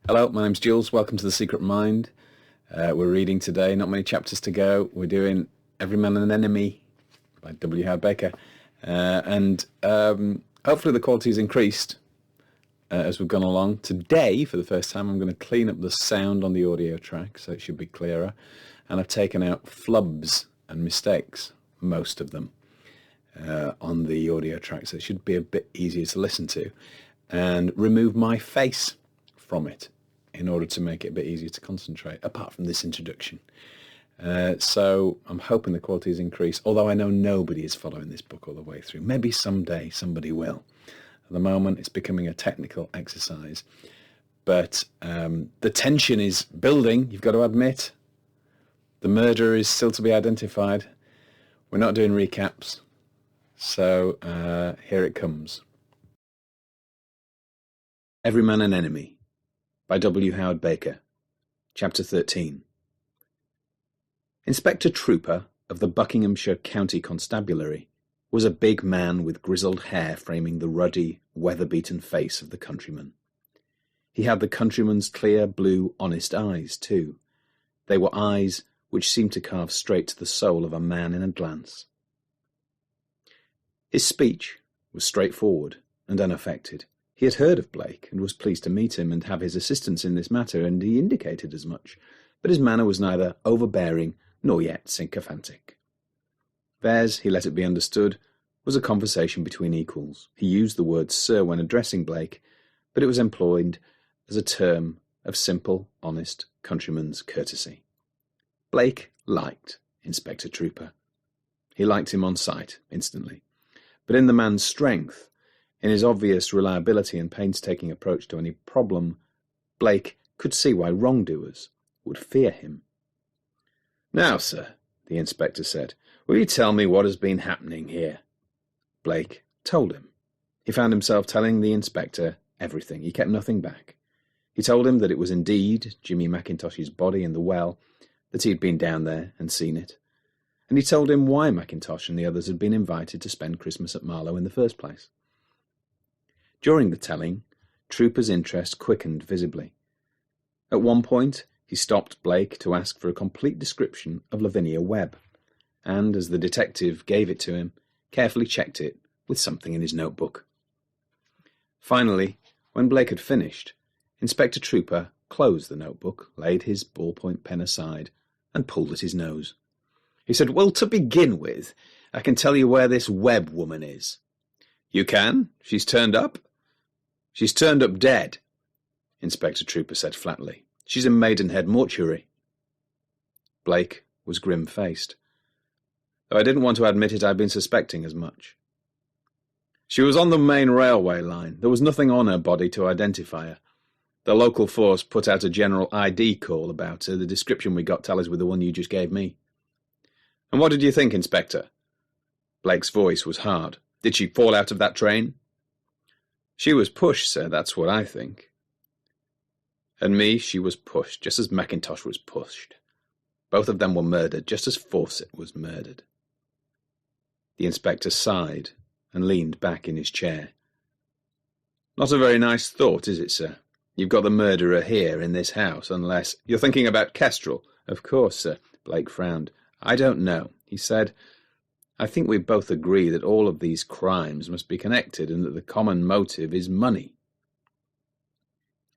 Hello, my name's Jules. Welcome to The Secret Mind. We're reading today, not many chapters to go. We're doing Every Man an Enemy by W. Howard Baker. And hopefully the quality's increased as we've gone along. Today, for the first time, I'm going to clean up the sound on the audio track so it should be clearer. And I've taken out flubs and mistakes, most of them, on the audio track, so it should be a bit easier to listen to. And remove my face from it in order to make it a bit easier to concentrate, apart from this introduction. So I'm hoping the quality is increased, although I know nobody is following this book all the way through. Maybe someday somebody will. At the moment, it's becoming a technical exercise. But the tension is building, you've got to admit. The murderer is still to be identified. We're not doing recaps. So here it comes. Every Man an Enemy by W. Howard Baker, Chapter 13. Inspector Trooper of the Buckinghamshire County Constabulary was a big man with grizzled hair framing the ruddy, weather-beaten face of the countryman. He had the countryman's clear, blue, honest eyes, too. They were eyes which seemed to carve straight to the soul of a man in a glance. His speech was straightforward and unaffected. He had heard of Blake and was pleased to meet him and have his assistance in this matter, and he indicated as much, but his manner was neither overbearing nor yet sycophantic. Theirs, he let it be understood, was a conversation between equals. He used the word sir when addressing Blake, but it was employed as a term of simple, honest countryman's courtesy. Blake liked Inspector Trooper. He liked him on sight, instantly. But in the man's strength, in his obvious reliability and painstaking approach to any problem, Blake could see why wrongdoers would fear him. "Now, sir," the inspector said, "will you tell me what has been happening here?" Blake told him. He found himself telling the inspector everything. He kept nothing back. He told him that it was indeed Jimmy McIntosh's body in the well, that he had been down there and seen it. And he told him why McIntosh and the others had been invited to spend Christmas at Marlow in the first place. During the telling, Trooper's interest quickened visibly. At one point, he stopped Blake to ask for a complete description of Lavinia Webb, and as the detective gave it to him, carefully checked it with something in his notebook. Finally, when Blake had finished, Inspector Trooper closed the notebook, laid his ballpoint pen aside, and pulled at his nose. He said, "Well, to begin with, I can tell you where this Webb woman is." "You can? She's turned up?" "She's turned up dead," Inspector Trooper said flatly. "She's in Maidenhead Mortuary." Blake was grim-faced. Though I didn't want to admit it, I'd been suspecting as much. "She was on the main railway line. There was nothing on her body to identify her. The local force put out a general ID call about her. The description we got tallies with the one you just gave me." "And what did you think, Inspector?" Blake's voice was hard. "Did she fall out of that train?" "She was pushed, sir, that's what I think." "And me, she was pushed, just as McIntosh was pushed. Both of them were murdered, just as Fawcett was murdered." The inspector sighed and leaned back in his chair. "Not a very nice thought, is it, sir? You've got the murderer here in this house, unless you're thinking about Kestrel." "Of course, sir." Blake frowned. "I don't know," he said. "I think we both agree that all of these crimes must be connected and that the common motive is money."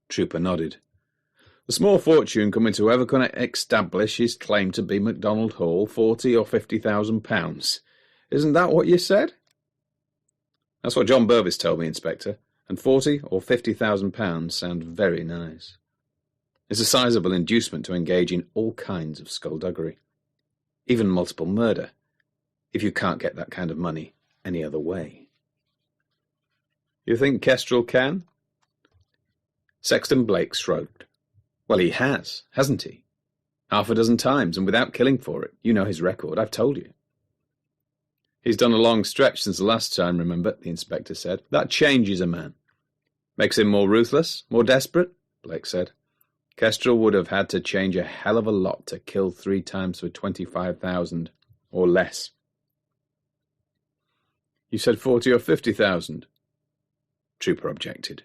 Trooper nodded. "A small fortune coming to whoever can establish his claim to be MacDonald Hall, £40,000 or £50,000. Isn't that what you said?" "That's what John Burvis told me, Inspector, and £40,000 or £50,000 sound very nice. It's a sizable inducement to engage in all kinds of skullduggery, even multiple murder, if you can't get that kind of money any other way." "You think Kestrel can?" Sexton Blake shrugged. "Well, he has, hasn't he? Half a dozen times, and without killing for it. You know his record, I've told you." "He's done a long stretch since the last time, remember," the inspector said. "That changes a man." "Makes him more ruthless, more desperate," Blake said. "Kestrel would have had to change a hell of a lot to kill 3 times for 25,000, or less." "You said 40 or 50,000. Trooper objected.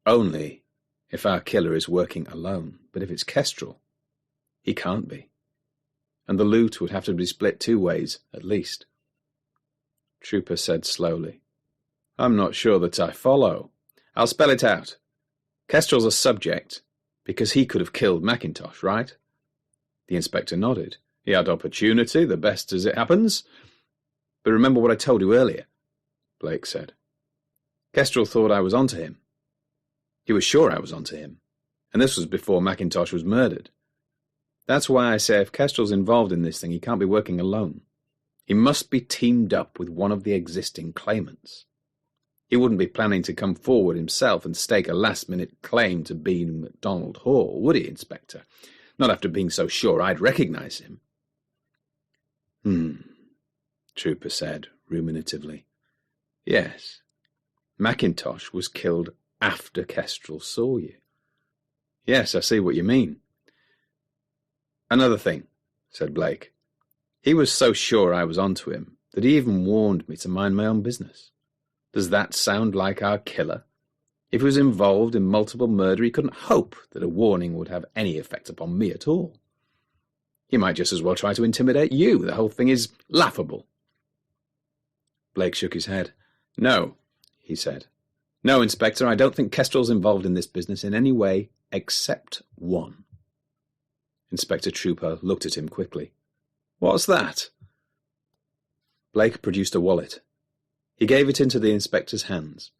"Only if our killer is working alone. But if it's Kestrel, he can't be. And the loot would have to be split 2 ways, at least. Trooper said slowly, I'm not sure that I follow. I'll spell it out. Kestrel's a subject, because he could have killed Macintosh, right? The inspector nodded. He had opportunity, the best as it happens. But remember what I told you earlier, Blake said. Kestrel thought I was onto him. He was sure I was onto him. And this was before Macintosh was murdered. That's why I say if Kestrel's involved in this thing, he can't be working alone. He must be teamed up with one of the existing claimants. He wouldn't be planning to come forward himself and stake a last-minute claim to being MacDonald Hall, would he, Inspector? Not after being so sure I'd recognise him. Trooper said, ruminatively. Yes, Macintosh was killed after Kestrel saw you. Yes, I see what you mean. Another thing, said Blake. He was so sure I was onto him that he even warned me to mind my own business. Does that sound like our killer? If he was involved in multiple murder, he couldn't hope that a warning would have any effect upon me at all. He might just as well try to intimidate you. The whole thing is laughable. Blake shook his head. No, he said. No, Inspector, I don't think Kestrel's involved in this business in any way except one. Inspector Trooper looked at him quickly. What's that? Blake produced a wallet. He gave it into the inspector's hands.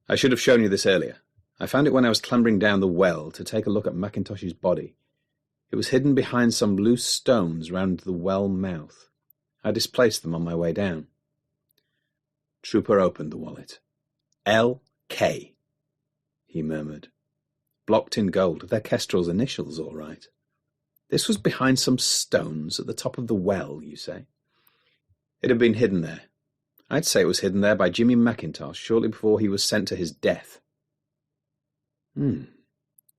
I should have shown you this earlier. I found it when I was clambering down the well to take a look at Macintosh's body. It was hidden behind some loose stones round the well mouth. I displaced them on my way down. Trooper opened the wallet. L.K., he murmured. Blocked in gold. They're Kestrel's initials, all right. This was behind some stones at the top of the well, you say? It had been hidden there. I'd say it was hidden there by Jimmy Macintosh shortly before he was sent to his death.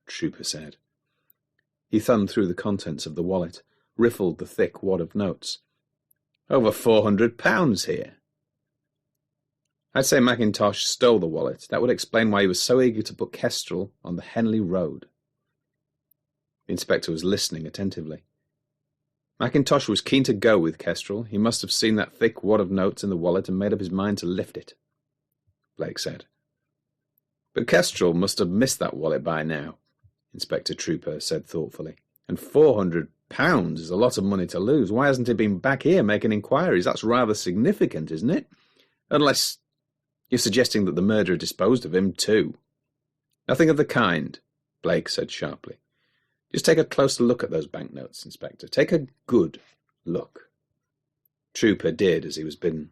Trooper said. He thumbed through the contents of the wallet, riffled the thick wad of notes. Over £400 here. I'd say Macintosh stole the wallet. That would explain why he was so eager to put Kestrel on the Henley Road. The inspector was listening attentively. Macintosh was keen to go with Kestrel. He must have seen that thick wad of notes in the wallet and made up his mind to lift it, Blake said. But Kestrel must have missed that wallet by now, Inspector Trooper said thoughtfully. And £400 is a lot of money to lose. Why hasn't he been back here making inquiries? That's rather significant, isn't it? Unless you're suggesting that the murderer disposed of him too. Nothing of the kind, Blake said sharply. Just take a closer look at those banknotes, Inspector. Take a good look. Trooper did as he was bidden.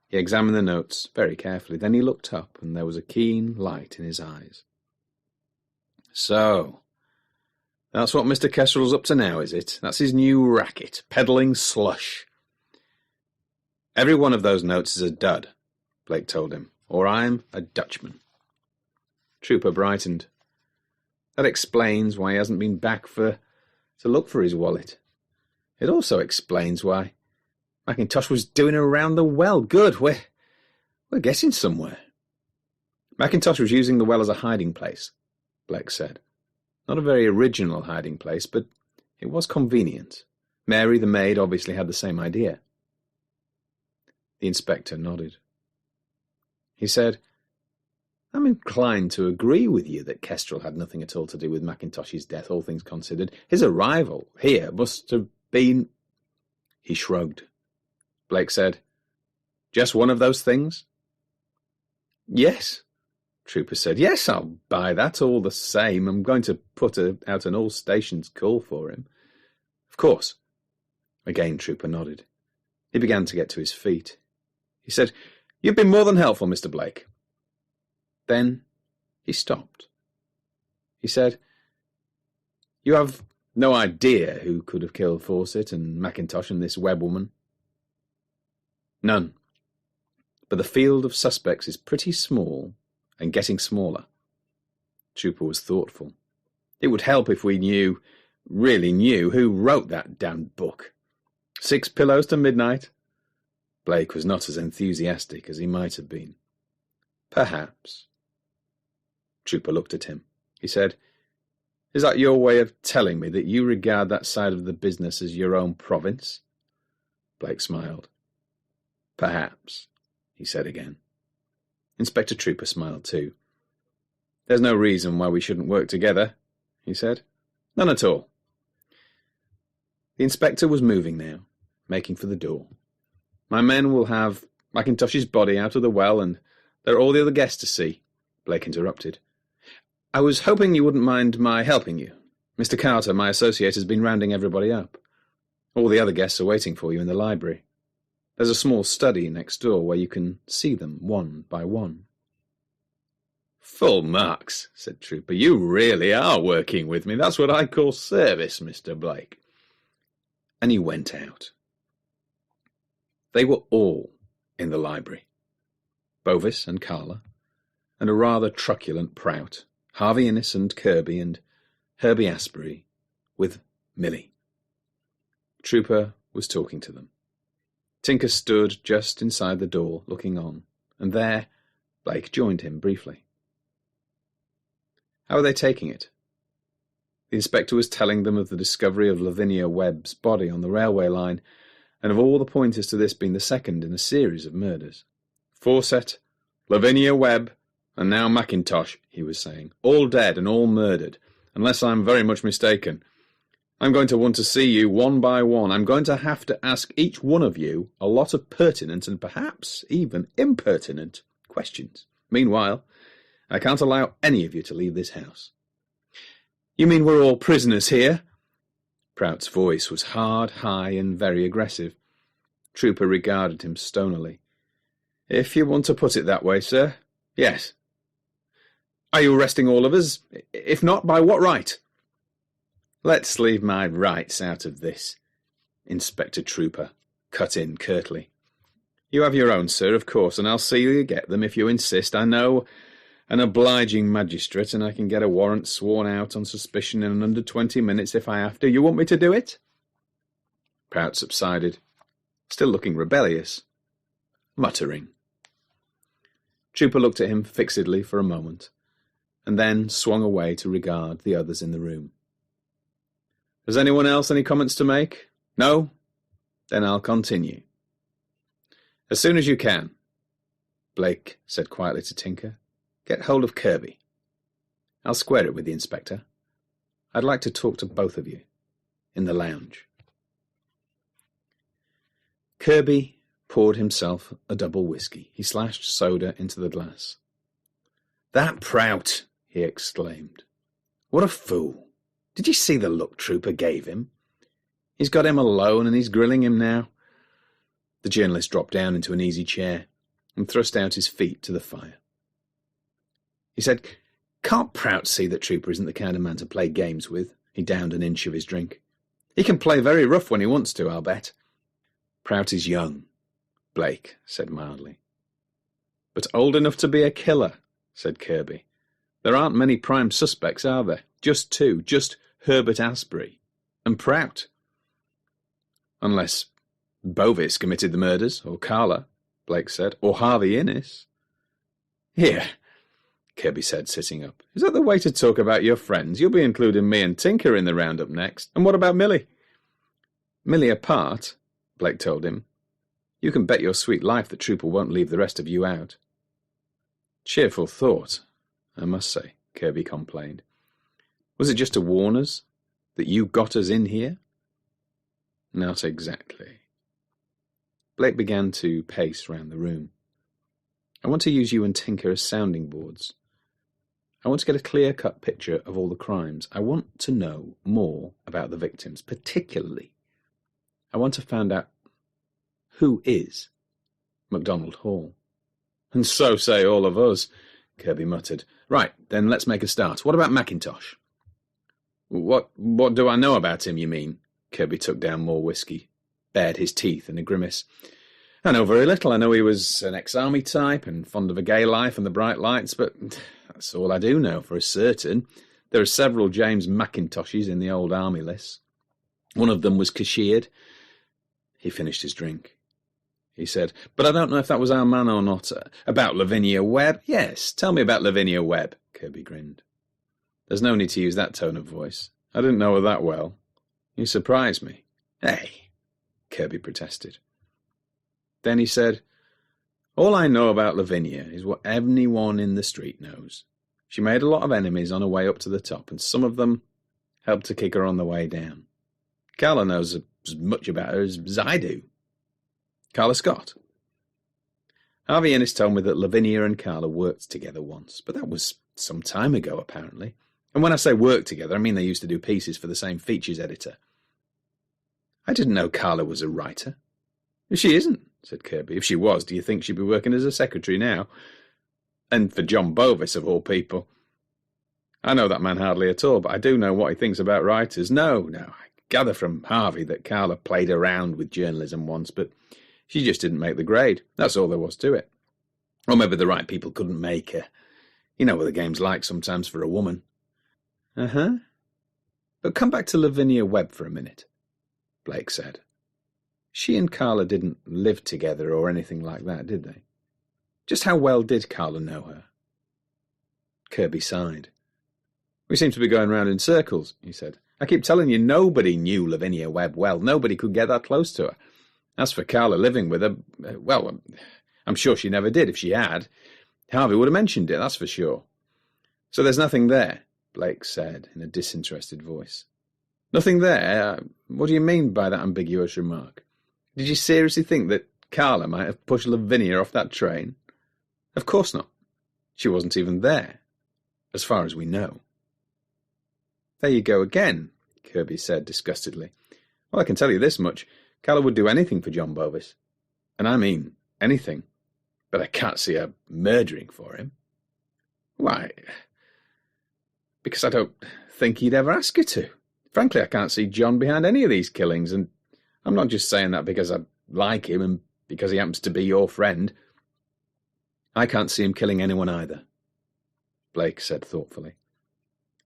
He examined the notes very carefully. Then he looked up, and there was a keen light in his eyes. So, that's what Mr. Kestrel's up to now, is it? That's his new racket, peddling slush. Every one of those notes is a dud, Blake told him, or I'm a Dutchman. Trooper brightened. That explains why he hasn't been back to look for his wallet. It also explains why Macintosh was doing around the well. Good, we're getting somewhere. Macintosh was using the well as a hiding place, Blake said. Not a very original hiding place, but it was convenient. Mary, the maid, obviously had the same idea. The inspector nodded. He said, I'm inclined to agree with you that Kestrel had nothing at all to do with Macintosh's death, all things considered. His arrival here must have been... He shrugged. Blake said, just one of those things? Yes, Trooper said. Yes, I'll buy that all the same. I'm going to put out an all-stations call for him. Of course. Again, Trooper nodded. He began to get to his feet. He said, You've been more than helpful, Mr. Blake. Then he stopped. He said, You have no idea who could have killed Fawcett and Macintosh and this Webb woman? None. But the field of suspects is pretty small and getting smaller. Trooper was thoughtful. It would help if we really knew, who wrote that damned book. 6 Pillows to Midnight? Blake was not as enthusiastic as he might have been. Perhaps. Trooper looked at him. he said. "Is that your way of telling me that you regard that side of the business as your own province?" Blake smiled. "Perhaps," he said again. Inspector Trooper smiled too. "There's no reason why we shouldn't work together," he said. "None at all." The inspector was moving now, making for the door. "My men will have Macintosh's body out of the well, and there are all the other guests to see," Blake interrupted. "I was hoping you wouldn't mind my helping you. Mr. Carter, my associate, has been rounding everybody up. All the other guests are waiting for you in the library. There's a small study next door where you can see them one by one." "Full marks," said Trooper. "You really are working with me. That's what I call service, Mr. Blake." And he went out. They were all in the library. Bovis and Carla, and a rather truculent Prout, Harvey Innes and Kirby, and Herbie Asprey, with Millie. Trooper was talking to them. Tinker stood just inside the door, looking on, and there Blake joined him briefly. How are they taking it? The inspector was telling them of the discovery of Lavinia Webb's body on the railway line, and of all the pointers to this being the second in a series of murders. "Fawcett, Lavinia Webb, and now Mackintosh," he was saying. "All dead and all murdered, unless I'm very much mistaken. I'm going to want to see you one by one. I'm going to have to ask each one of you a lot of pertinent and perhaps even impertinent questions. Meanwhile, I can't allow any of you to leave this house." "You mean we're all prisoners here?" Prout's voice was hard, high, and very aggressive. Trooper regarded him stonily. "If you want to put it that way, sir, yes." "Are you arresting all of us? If not, by what right?" "Let's leave my rights out of this," Inspector Trooper cut in curtly. "You have your own, sir, of course, and I'll see you get them if you insist. I know an obliging magistrate, and I can get a warrant sworn out on suspicion in under 20 minutes if I have to. You want me to do it?" Prout subsided, still looking rebellious, muttering. Trooper looked at him fixedly for a moment, and then swung away to regard the others in the room. "Has anyone else any comments to make? No? Then I'll continue. As soon as you can," Blake said quietly to Tinker. "Get hold of Kirby. I'll square it with the inspector. I'd like to talk to both of you in the lounge." Kirby poured himself a double whiskey. He slashed soda into the glass. "That Prout!" he exclaimed. "What a fool! Did you see the look Trooper gave him? He's got him alone and he's grilling him now." The journalist dropped down into an easy chair and thrust out his feet to the fire. He said, "Can't Prout see that Trooper isn't the kind of man to play games with?" He downed an inch of his drink. "He can play very rough when he wants to, I'll bet." "Prout is young," Blake said mildly. "But old enough to be a killer," said Kirby. "There aren't many prime suspects, are there? Just two, just Herbert Asprey and Prout." "Unless Bovis committed the murders, or Carla," Blake said, "or Harvey Innes." "Here," Kirby said, sitting up. "Is that the way to talk about your friends? You'll be including me and Tinker in the roundup next. And what about Millie?" "Millie apart," Blake told him. "You can bet your sweet life that Trooper won't leave the rest of you out." "Cheerful thought, I must say," Kirby complained. "Was it just to warn us that you got us in here?" "Not exactly." Blake began to pace round the room. "I want to use you and Tinker as sounding boards. I want to get a clear-cut picture of all the crimes. I want to know more about the victims. Particularly, I want to find out who is MacDonald Hall." "And so say all of us," Kirby muttered. "Right, then let's make a start. What about Mackintosh?" What do I know about him, you mean?" Kirby took down more whiskey, bared his teeth in a grimace. "I know very little. I know he was an ex-army type and fond of a gay life and the bright lights, but that's all I do know for certain. There are several James Mackintoshes in the old army lists. One of them was cashiered." He finished his drink. He said, "But I don't know if that was our man or not. About Lavinia Webb?" "Yes, tell me about Lavinia Webb," Kirby grinned. There's no need to use that tone of voice. I didn't know her that well. You surprised me. Hey, Kirby protested. Then he said, all I know about Lavinia is what anyone in the street knows. She made a lot of enemies on her way up to the top, and some of them helped to kick her on the way down. Carla knows as much about her as I do. Carla Scott. Harvey Innes told me that Lavinia and Carla worked together once, but that was some time ago, apparently. And when I say worked together, I mean they used to do pieces for the same features editor. I didn't know Carla was a writer. She isn't, said Kirby. If she was, do you think she'd be working as a secretary now? And for John Bovis, of all people. I know that man hardly at all, but I do know what he thinks about writers. No, I gather from Harvey that Carla played around with journalism once, but she just didn't make the grade. That's all there was to it. Or maybe the right people couldn't make her. You know what the game's like sometimes for a woman. Uh-huh. But come back to Lavinia Webb for a minute, Blake said. She and Carla didn't live together or anything like that, did they? Just how well did Carla know her? Kirby sighed. We seem to be going round in circles, he said. I keep telling you, nobody knew Lavinia Webb well. Nobody could get that close to her. As for Carla living with her, well, I'm sure she never did. If she had, Harvey would have mentioned it, that's for sure. So there's nothing there, Blake said in a disinterested voice. Nothing there? What do you mean by that ambiguous remark? Did you seriously think that Carla might have pushed Lavinia off that train? Of course not. She wasn't even there, as far as we know. There you go again, Kirby said disgustedly. Well, I can tell you this much. Carla would do anything for John Bovis. And I mean anything. But I can't see her murdering for him. Why? Because I don't think he'd ever ask her to. Frankly, I can't see John behind any of these killings, and I'm not just saying that because I like him and because he happens to be your friend. I can't see him killing anyone either, Blake said thoughtfully.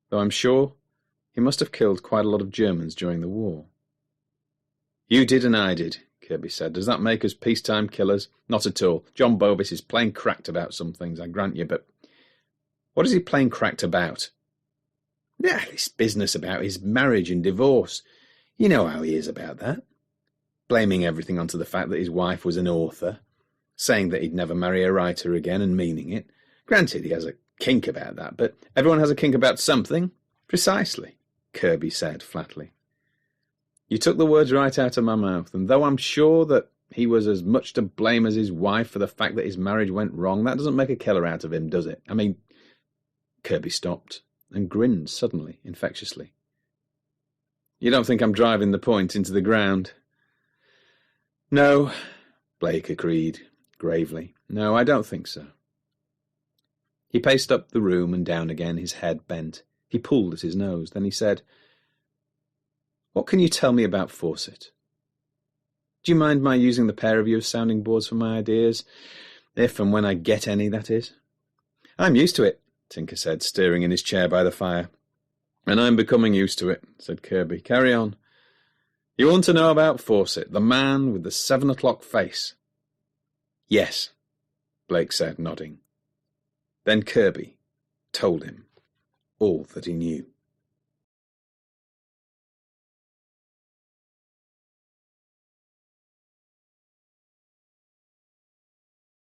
Though I'm sure he must have killed quite a lot of Germans during the war. You did and I did, Kirby said. Does that make us peacetime killers? Not at all. John Bovis is plain cracked about some things, I grant you, but what is he plain cracked about? Yeah, this business about his marriage and divorce. You know how he is about that. Blaming everything onto the fact that his wife was an author, saying that he'd never marry a writer again and meaning it. Granted, he has a kink about that, but everyone has a kink about something. Precisely, Kirby said flatly. You took the words right out of my mouth, and though I'm sure that he was as much to blame as his wife for the fact that his marriage went wrong, that doesn't make a killer out of him, does it? I mean, Kirby stopped and grinned suddenly, infectiously. You don't think I'm driving the point into the ground? No, Blake agreed gravely. No, I don't think so. He paced up the room and down again, his head bent. He pulled at his nose. Then he said, What can you tell me about Fawcett? Do you mind my using the pair of you as sounding boards for my ideas? If and when I get any, that is. I'm used to it, Tinker said, stirring in his chair by the fire. And I'm becoming used to it, said Kirby. Carry on. You want to know about Fawcett, the man with the 7 o'clock face? Yes, Blake said, nodding. Then Kirby told him all that he knew.